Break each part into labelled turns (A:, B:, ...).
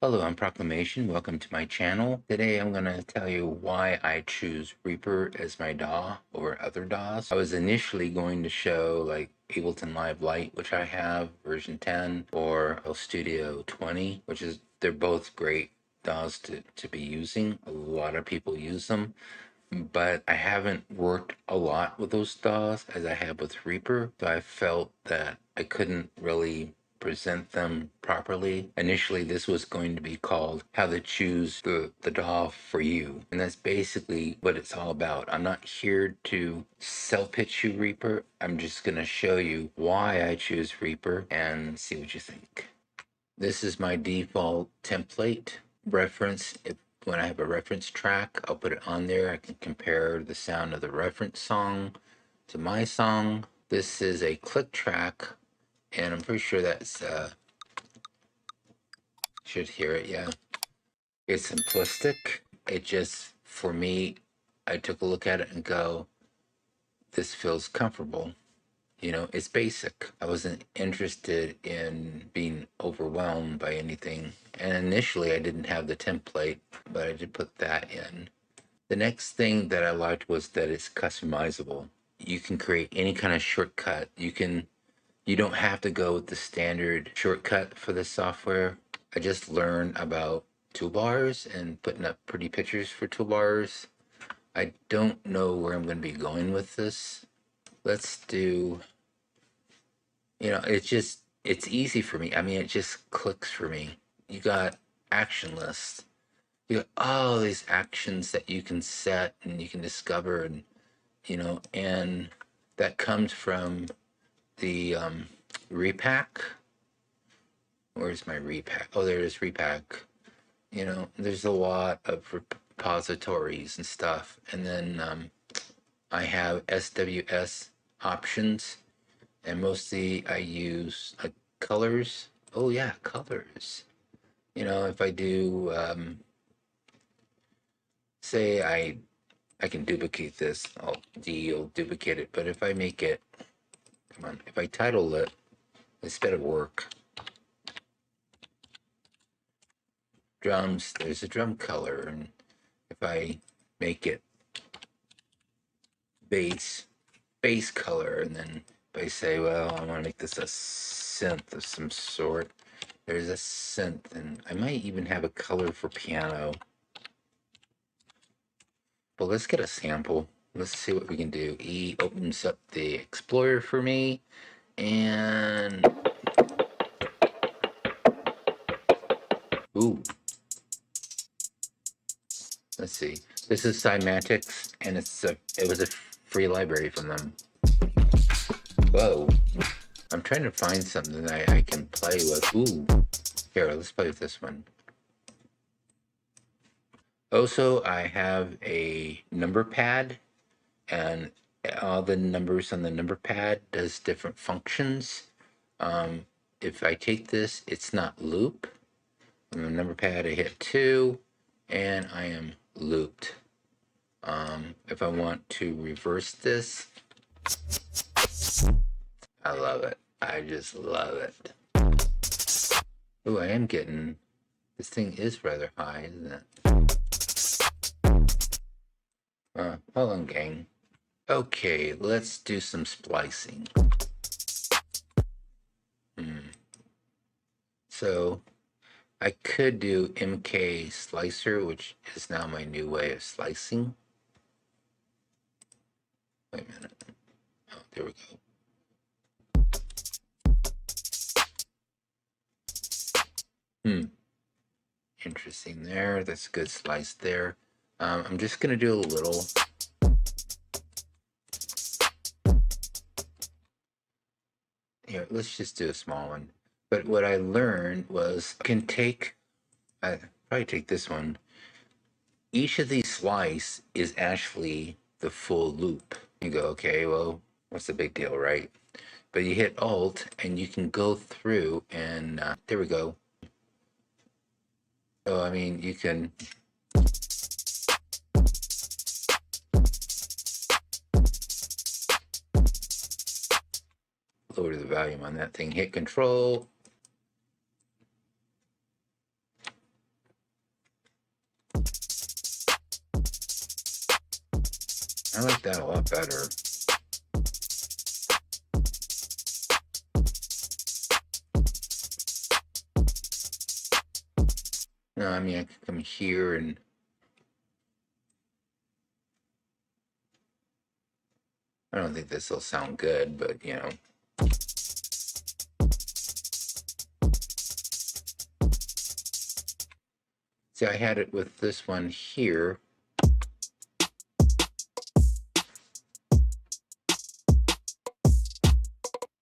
A: Hello, I'm Proclamation. Welcome to my channel. Today I'm going to tell you why I choose Reaper as my DAW over other DAWs. I was initially going to show like Ableton Live Lite, which I have, version 10, or FLStudio 20, which is, they're both great DAWs to be using. A lot of people use them, but I haven't worked a lot with those DAWs as I have with Reaper, so I felt that I couldn't really present them properly. Initially, this was going to be called How to Choose the DAW for You, and that's basically what it's all about. I'm not here to sell pitch you Reaper. I'm just going to show you why I choose Reaper and see what you think. This is my default template reference. When I have a reference track, I'll put it on there. I can compare the sound of the reference song to my song. This is a click track, and I'm pretty sure that's should hear it. Yeah, it's simplistic. It just, for me, I took a look at it and go, this feels comfortable. You know, it's basic. I wasn't interested in being overwhelmed by anything. And initially I didn't have the template, but I did put that in. The next thing that I liked was that it's customizable. You can create any kind of shortcut. You don't have to go with the standard shortcut for this software. I just learned about toolbars and putting up pretty pictures for toolbars. I don't know where I'm going to be going with this. Let's do, it's easy for me. I mean, it just clicks for me. You got action lists. You got all these actions that you can set and you can discover, and that comes from the repack. Where's my repack? Oh, there it is, repack. There's a lot of repositories and stuff. And then I have SWS options, and mostly I use colors. Oh yeah, colors. If I do, say I can duplicate this, I'll duplicate it. But if I make it, come on, if I title it instead of work, drums, there's a drum color. And if I make it bass color, and then if I say, well, I want to make this a synth of some sort, there's a synth, and I might even have a color for piano. But let's get a sample. Let's see what we can do. E opens up the Explorer for me, and ooh, let's see. This is Cymatics, and it was a free library from them. Whoa, I'm trying to find something that I can play with. Ooh, here, let's play with this one. Also, I have a number pad, and all the numbers on the number pad does different functions. If I take this, it's not loop. On the number pad, I hit 2, and I am looped. If I want to reverse this, I love it. I just love it. Oh, I am getting, this thing is rather high, isn't it? Hold on, gang. Okay, let's do some splicing. So I could do MK Slicer, which is now my new way of slicing. Wait a minute. Oh, there we go. Interesting there. That's a good slice there. I'm just going to do a little. Here, let's just do a small one. But what I learned was I can probably take this one. Each of these slice is actually the full loop. You go, okay, well, what's the big deal, right? But you hit Alt and you can go through and there we go. So, I mean, you can lower the volume on that thing, hit Control, I like that a lot better. No, I mean, I could come here and I don't think this will sound good, but you know. See, I had it with this one here.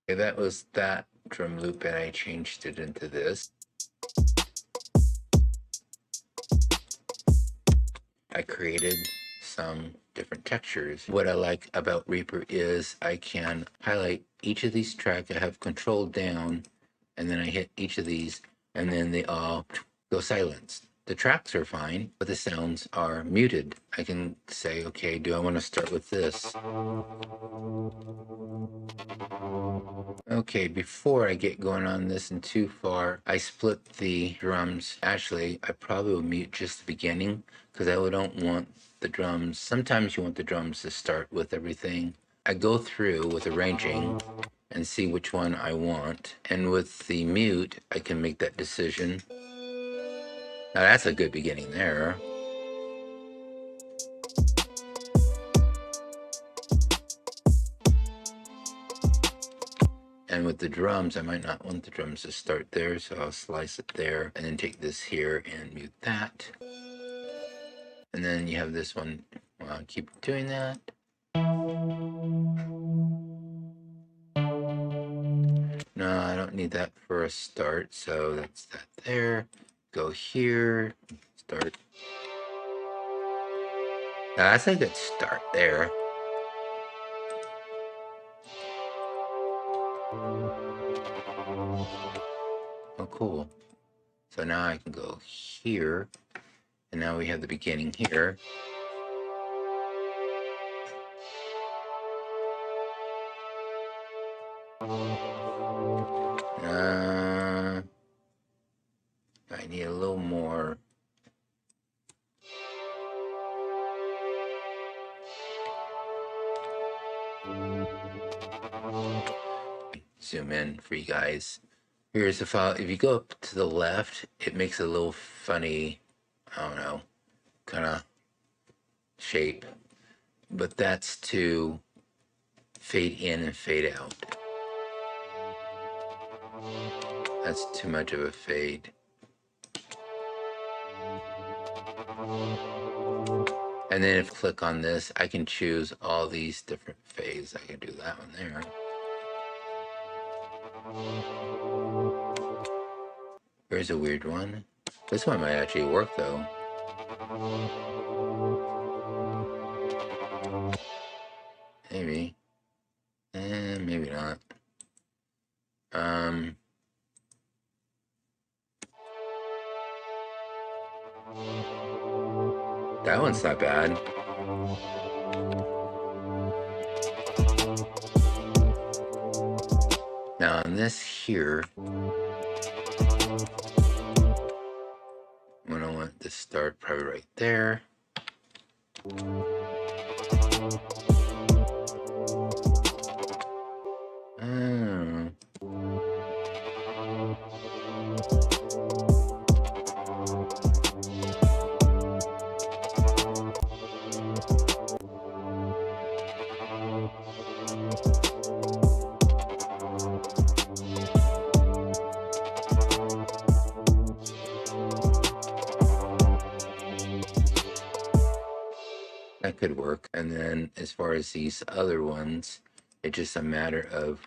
A: Okay, that was that drum loop, and I changed it into this. I created some different textures. What I like about Reaper is I can highlight each of these tracks. I have control down, and then I hit each of these, and then they all go silenced. The tracks are fine, but the sounds are muted. I can say, okay, do I want to start with this? Okay, before I get going on this and too far, I split the drums. Actually, I probably will mute just the beginning because I don't want the drums. Sometimes you want the drums to start with everything. I go through with arranging and see which one I want. And with the mute, I can make that decision. Now that's a good beginning there. And with the drums, I might not want the drums to start there, so I'll slice it there and then take this here and mute that. And then you have this one. Well, I'll keep doing that. No, I don't need that for a start, so that's that there. Go here, start. Now that's a good start there. Oh, cool. So now I can go here, and now we have the beginning here. I need a little more. Zoom in for you guys. Here's the file. If you go up to the left, it makes a little funny, I don't know, kind of shape. But that's to fade in and fade out. That's too much of a fade. And then if I click on this, I can choose all these different fades. I can do that one there. Here's a weird one. This one might actually work though. Maybe. Maybe not. That one's not bad. Now on this here, when I want to start probably right there. That could work. And then as far as these other ones, it's just a matter of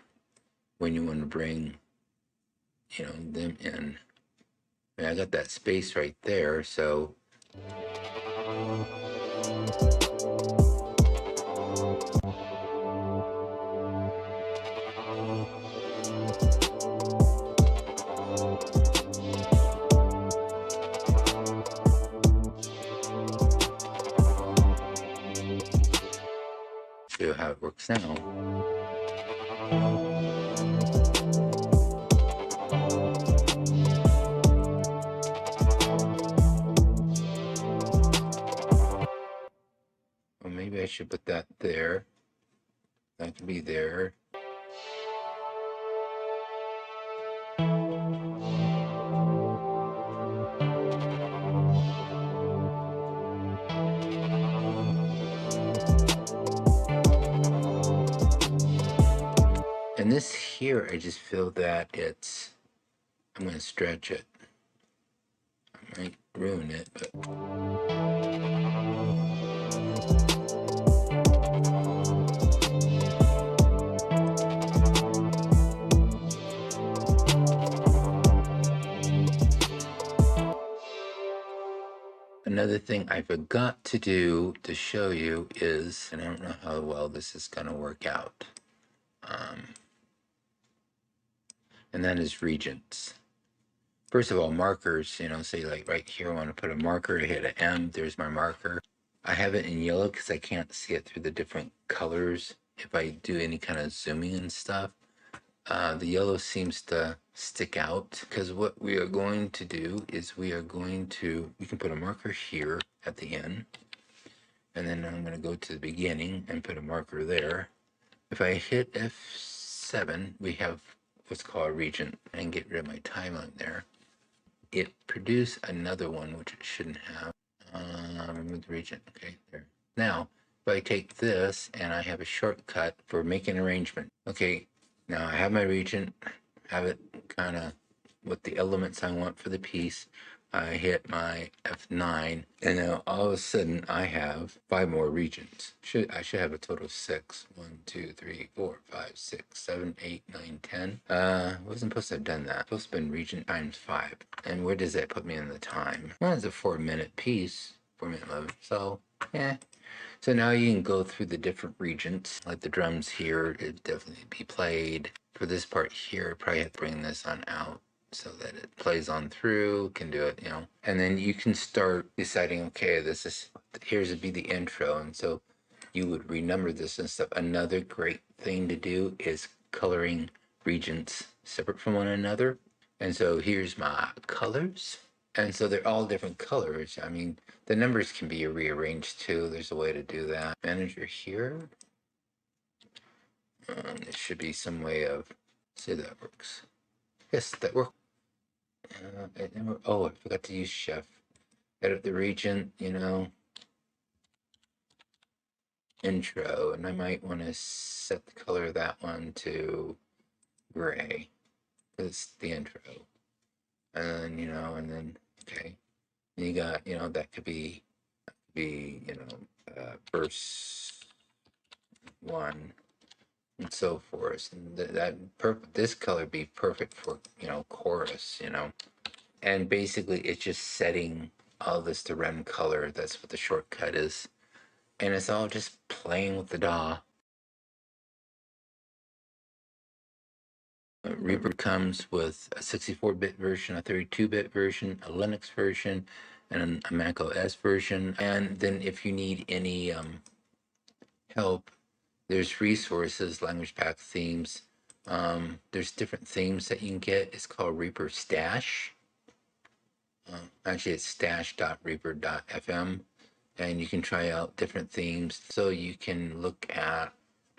A: when you want to bring, you know, them in. I mean, I got that space right there, so. See how it works now. Well, maybe I should put that there. That could be there. And this here, I just feel that it's, I'm going to stretch it. I might ruin it, but. Another thing I forgot to do to show you is, and I don't know how well this is going to work out, and that is regions. First of all, markers, you know, say like right here, I want to put a marker, hit an M, there's my marker. I have it in yellow because I can't see it through the different colors if I do any kind of zooming and stuff. The yellow seems to stick out because what we are going to do is we can put a marker here at the end, and then I'm going to go to the beginning and put a marker there. If I hit F7, we have what's called a region, and get rid of my timeline there. It produced another one, which it shouldn't have. Remove the region. Okay, there. Now, if I take this and I have a shortcut for making arrangement. Okay, now I have my region, have it kind of with the elements I want for the piece. I hit my F9, and now all of a sudden I have 5 more regions. I should have a total of 6. 1, 2, 3, 4, 5, 6, 7, 8, 9, 10. Wasn't supposed to have done that. Supposed to have been region times 5. And where does that put me in the time? Well, it's a 4-minute piece, 4-minute 11. So, yeah. So now you can go through the different regions, like the drums here, it'd definitely be played. For this part here, I probably have to bring this on out so that it plays on through, can do it, you know. And then you can start deciding, okay, here's would be the intro. And so you would renumber this and stuff. Another great thing to do is coloring regions separate from one another. And so here's my colors. And so they're all different colors. I mean, the numbers can be rearranged too. There's a way to do that. Manager here. There should be some way of, say that works. Yes, that works. Oh, I forgot to use Chef. Edit the region, you know. Intro, and I might want to set the color of that one to gray. It's the intro. And, you know, and then, okay. And you got, you know, that could be, you know, verse 1 and so forth. And this color be perfect for, you know, chorus, you know. And basically it's just setting all this to run color. That's what the shortcut is. And it's all just playing with the DAW. Reaper comes with a 64-bit version, a 32-bit version, a Linux version, and a Mac OS version. And then if you need any help, there's resources, language pack themes. There's different themes that you can get. It's called Reaper Stash. Actually, it's stash.reaper.fm. And you can try out different themes. So you can look at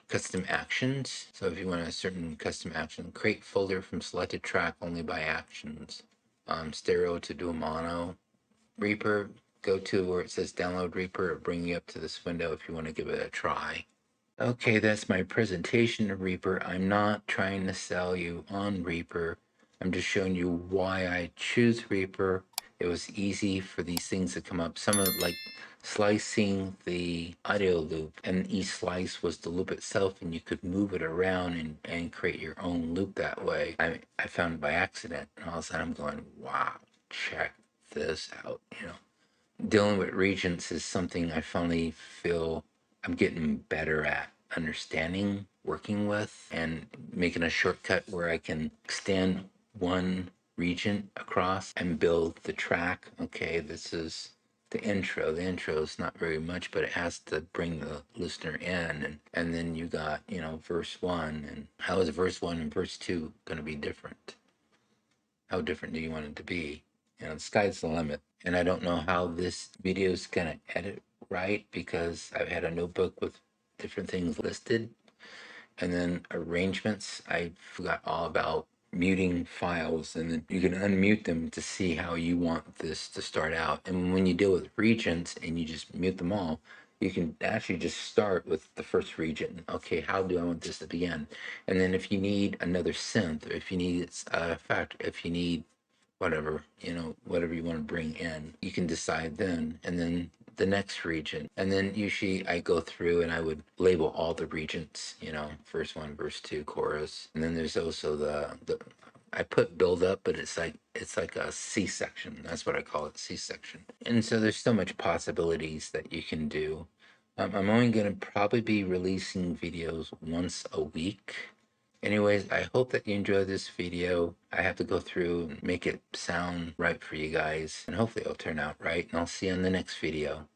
A: custom actions. So if you want a certain custom action, create folder from selected track only by actions. Stereo to dual mono. Reaper, go to where it says download Reaper. It'll bring you up to this window if you want to give it a try. Okay, that's my presentation of Reaper. I'm not trying to sell you on Reaper. I'm just showing you why I choose Reaper. It was easy for these things to come up. Some of like slicing the audio loop, and each slice was the loop itself, and you could move it around and create your own loop that way. I found it by accident, and all of a sudden I'm going, wow, check this out. You know, dealing with regions is something I finally feel I'm getting better at understanding, working with, and making a shortcut where I can extend one region across and build the track. Okay, this is the intro. The intro is not very much, but it has to bring the listener in. And then you got, you know, verse 1. And how is verse 1 and verse 2 going to be different? How different do you want it to be? You know, the sky's the limit. And I don't know how this video is going to edit right because I've had a notebook with different things listed. And then arrangements, I forgot all about muting files, and then you can unmute them to see how you want this to start out. And when you deal with regions and you just mute them all, you can actually just start with the first region. Okay, how do I want this to begin? And then if you need another synth, or if you need a effect, if you need whatever, whatever you want to bring in, you can decide then. And then the next region. And then usually I go through and I would label all the regions, verse one, verse two, chorus. And then there's also the I put build up, but it's like a C section. That's what I call it, C section. And so there's so much possibilities that you can do. I'm only going to probably be releasing videos once a week. Anyways, I hope that you enjoyed this video. I have to go through and make it sound right for you guys, and hopefully it'll turn out right, and I'll see you in the next video.